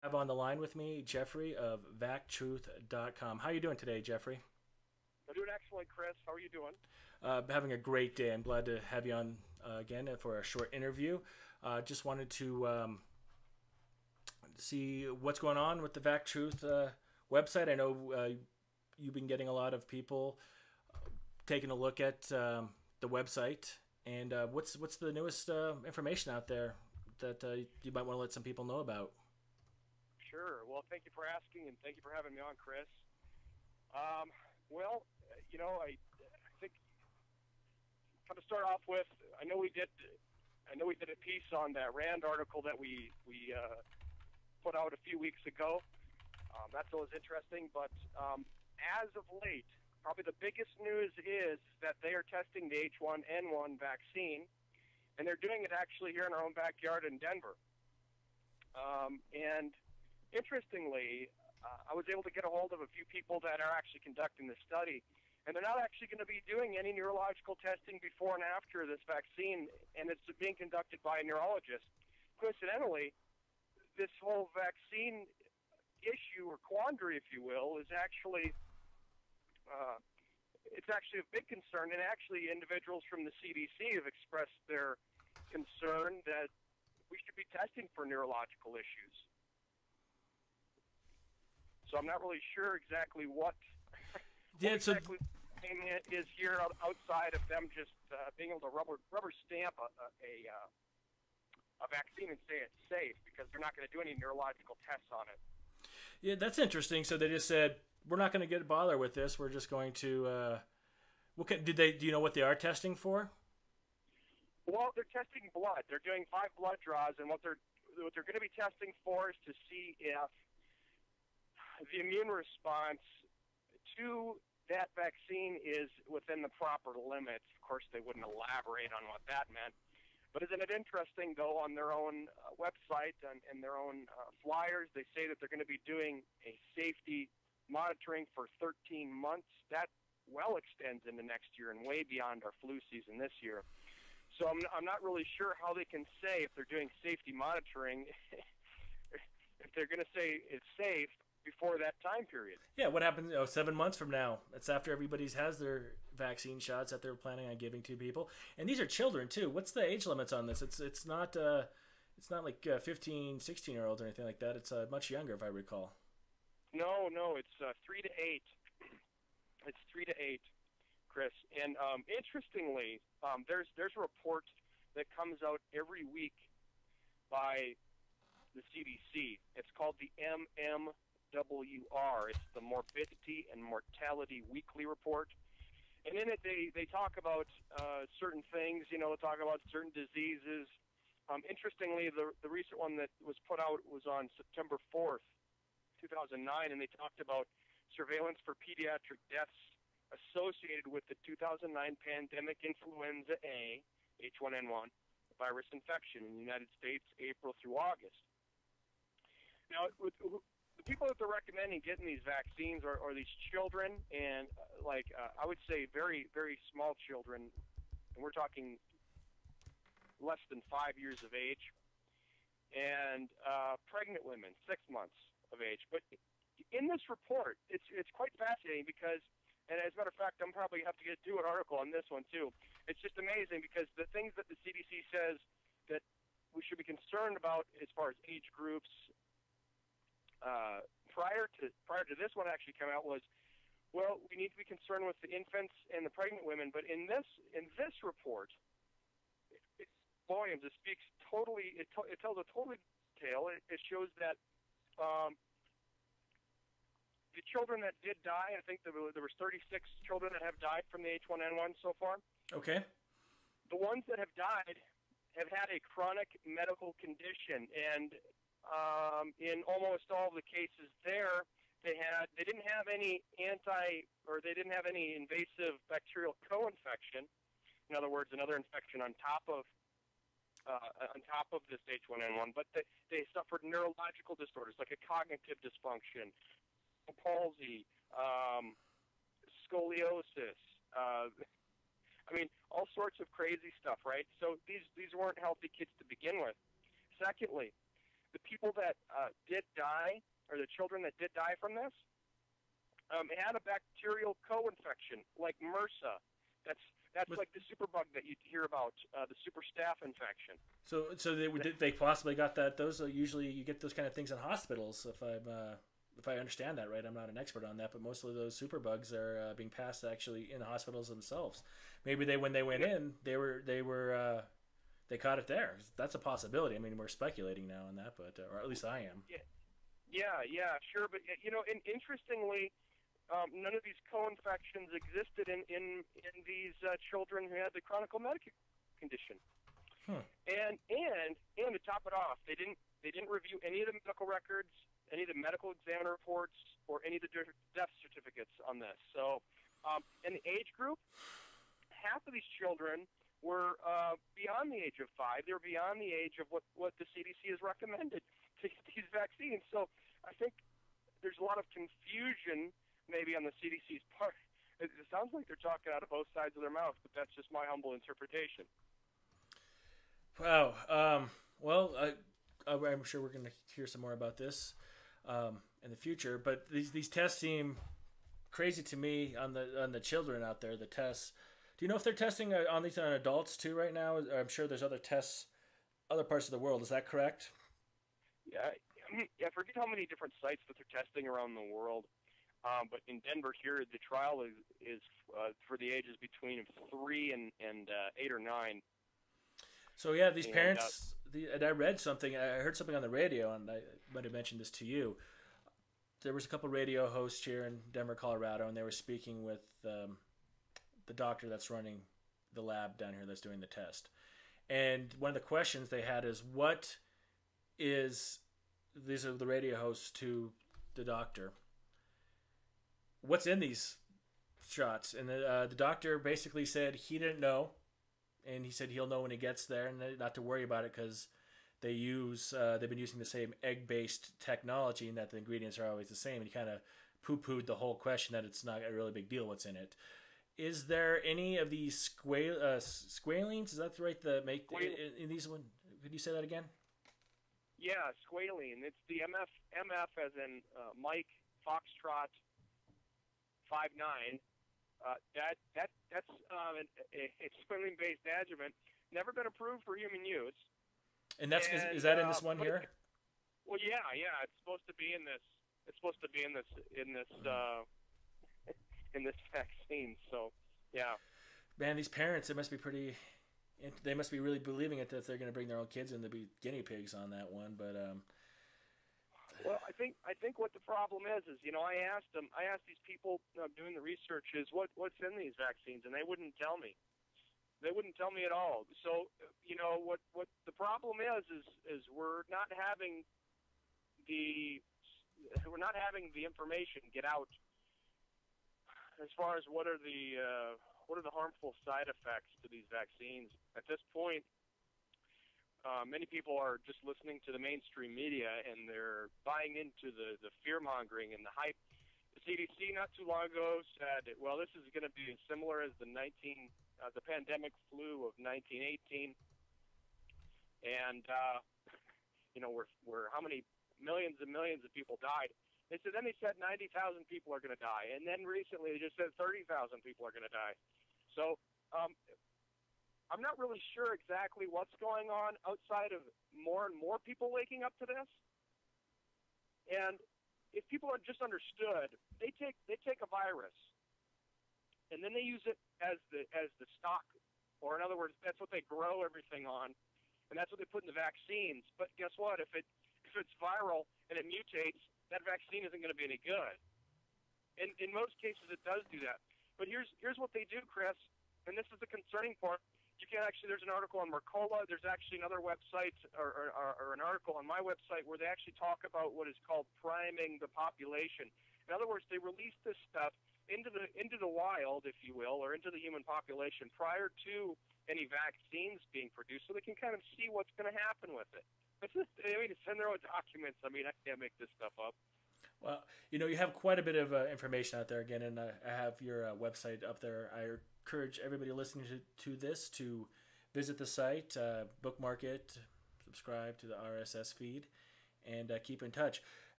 Have on the line with me Jeffrey of vactruth.com. How are you doing today, Jeffrey? I'm doing excellent, Chris. How are you doing? Having a great day. I'm glad to have you on again for a short interview. Just wanted to see what's going on with the Vac Truth website. I know you've been getting a lot of people taking a look at the website, and what's the newest information out there that you might want to let some people know about? Sure. Well, thank you for asking, and thank you for having me on, Chris. Um, I think kind of start off with, I know we did, I know we did a piece on that Rand article that we put out a few weeks ago. That's always interesting, but as of late, probably the biggest news is that they are testing the H1N1 vaccine, and they're doing it actually here in our own backyard in Denver. And interestingly, I was able to get a hold of a few people that are actually conducting the study, and they're not actually going to be doing any neurological testing before and after this vaccine, and it's being conducted by a neurologist. Coincidentally, this whole vaccine issue or quandary, if you will, is actually uh, it's actually a big concern, and actually individuals from the CDC have expressed their concern that we should be testing for neurological issues. So I'm not really sure exactly what Yeah, so exactly it is here outside of them just being able to rubber stamp a vaccine and say it's safe because they're not going to do any neurological tests on it. yeah, that's interesting. So they just said we're not going to get bother with this. We're just going to. Did they? Do you know what they are testing for? Well, they're testing blood. They're doing 5 blood draws, and what they're going to be testing for is to see if the immune response to that vaccine is within the proper limits. Of course, they wouldn't elaborate on what that meant. But isn't it interesting, though, on their own website and their own flyers, they say that they're going to be doing a safety monitoring for 13 months. That well extends into next year and way beyond our flu season this year. So I'm not really sure how they can say if they're doing safety monitoring, if they're going to say it's safe before that time period. Yeah, what happens? Oh, 7 months from now. It's after everybody's has their vaccine shots that they're planning on giving to people, and these are children too. What's the age limits on this? It's not like 15, 16 year olds or anything like that. It's much younger, if I recall. No, no, it's 3 to 8. It's 3 to 8, Chris. And interestingly, there's a report that comes out every week by the CDC. It's called the MMWR. It's the Morbidity and Mortality Weekly Report. And in it, they talk about certain things. You know, they talk about certain diseases. Interestingly, the recent one that was put out was on September 4th, 2009, and they talked about surveillance for pediatric deaths associated with the 2009 pandemic influenza A, H1N1, virus infection in the United States, April through August. Now, the people that they're recommending getting these vaccines are these children, and I would say very, very small children, and we're talking less than 5 years of age, and pregnant women, 6 months of age. But in this report, it's quite fascinating because, and as a matter of fact, I'm probably have to do an article on this one too. It's just amazing because the things that the CDC says that we should be concerned about as far as age groups prior to this one actually coming out was, well, we need to be concerned with the infants and the pregnant women. But in this report, it volumes. It speaks totally. It tells a totally tale. It shows that the children that did die, I think there was 36 children that have died from the H1N1 so far. Okay. The ones that have died have had a chronic medical condition, and in almost all of the cases there, they didn't have any they didn't have any invasive bacterial co-infection. In other words, another infection on top of this H1N1, but they suffered neurological disorders like a cognitive dysfunction, palsy, scoliosis. I mean, all sorts of crazy stuff, right? So these weren't healthy kids to begin with. Secondly, the people that did die, or the children that did die from this, had a bacterial co-infection like MRSA. That's that's With, like the superbug that you hear about, the super staph infection. so they possibly got that. Those are usually you get those kind of things in hospitals. If I understand that right, I'm not an expert on that, but most of those superbugs are being passed actually in hospitals themselves. Maybe when they went in, they caught it there. That's a possibility. I mean, we're speculating now on that, but or at least I am. Yeah, yeah, sure. But and interestingly, none of these co-infections existed in these children who had the chronic medical condition. Hmm. And to top it off, they didn't review any of the medical records, any of the medical examiner reports, or any of the death certificates on this. So, in the age group, half of these children were beyond the age of 5. They were beyond the age of what the CDC has recommended to get these vaccines. So I think there's a lot of confusion maybe on the CDC's part. It sounds like they're talking out of both sides of their mouth, but that's just my humble interpretation. Wow. Well, I'm sure we're going to hear some more about this in the future. But these tests seem crazy to me on the children out there. The tests. Do you know if they're testing on these on adults too right now? I'm sure there's other tests, other parts of the world. Is that correct? Yeah, I forget how many different sites that they're testing around the world. But in Denver here, the trial is for the ages between 3 and 8 or 9. So yeah, these And parents. And I read something. I heard something on the radio, and I might have mentioned this to you. There was a couple radio hosts here in Denver, Colorado, and they were speaking with the doctor that's running the lab down here that's doing the test. And one of the questions they had is, what is, these are the radio hosts to the doctor, what's in these shots? And the doctor basically said he didn't know, and he said he'll know when he gets there, and not to worry about it because they've been using the same egg-based technology, and that the ingredients are always the same. And he kind of poo-pooed the whole question that it's not a really big deal what's in it. Is there any of these squalene? Is that right? In these one? Could you say that again? Yeah, squalene. It's the MF as in Mike Foxtrot 59. That's a squalene-based adjuvant. Never been approved for human use. And is that in this one here? Well, yeah. It's supposed to be in this. It's supposed to be in this in this vaccine. So, yeah. Man, these parents, they must be really believing it that they're going to bring their own kids in to be guinea pigs on that one. But well, I think what the problem is I asked these people doing the research is what's in these vaccines, and they wouldn't tell me. They wouldn't tell me at all. So, what the problem is we're not having the information get out as far as what are the harmful side effects to these vaccines. At this point, many people are just listening to the mainstream media, and they're buying into the fear-mongering and the hype. The CDC not too long ago said, well, this is going to be as similar as the pandemic flu of 1918. And, we're how many millions and millions of people died. Then they said 90,000 people are going to die. And then recently they just said 30,000 people are going to die. So I'm not really sure exactly what's going on outside of more and more people waking up to this. And if people had just understood, they take a virus and then they use it as the stock, or in other words, that's what they grow everything on, and that's what they put in the vaccines. But guess what? If it's viral and it mutates, that vaccine isn't going to be any good. In most cases, it does do that. But here's what they do, Chris, and this is the concerning part. You can actually, there's an article on Mercola. There's actually another website or an article on my website where they actually talk about what is called priming the population. In other words, they release this stuff into the wild, if you will, or into the human population prior to any vaccines being produced, so they can kind of see what's going to happen with it. It's in their own documents. I can't make this stuff up. Well, you have quite a bit of information out there again, and I have your website up there. I encourage everybody listening to this to visit the site, bookmark it, subscribe to the RSS feed, and keep in touch.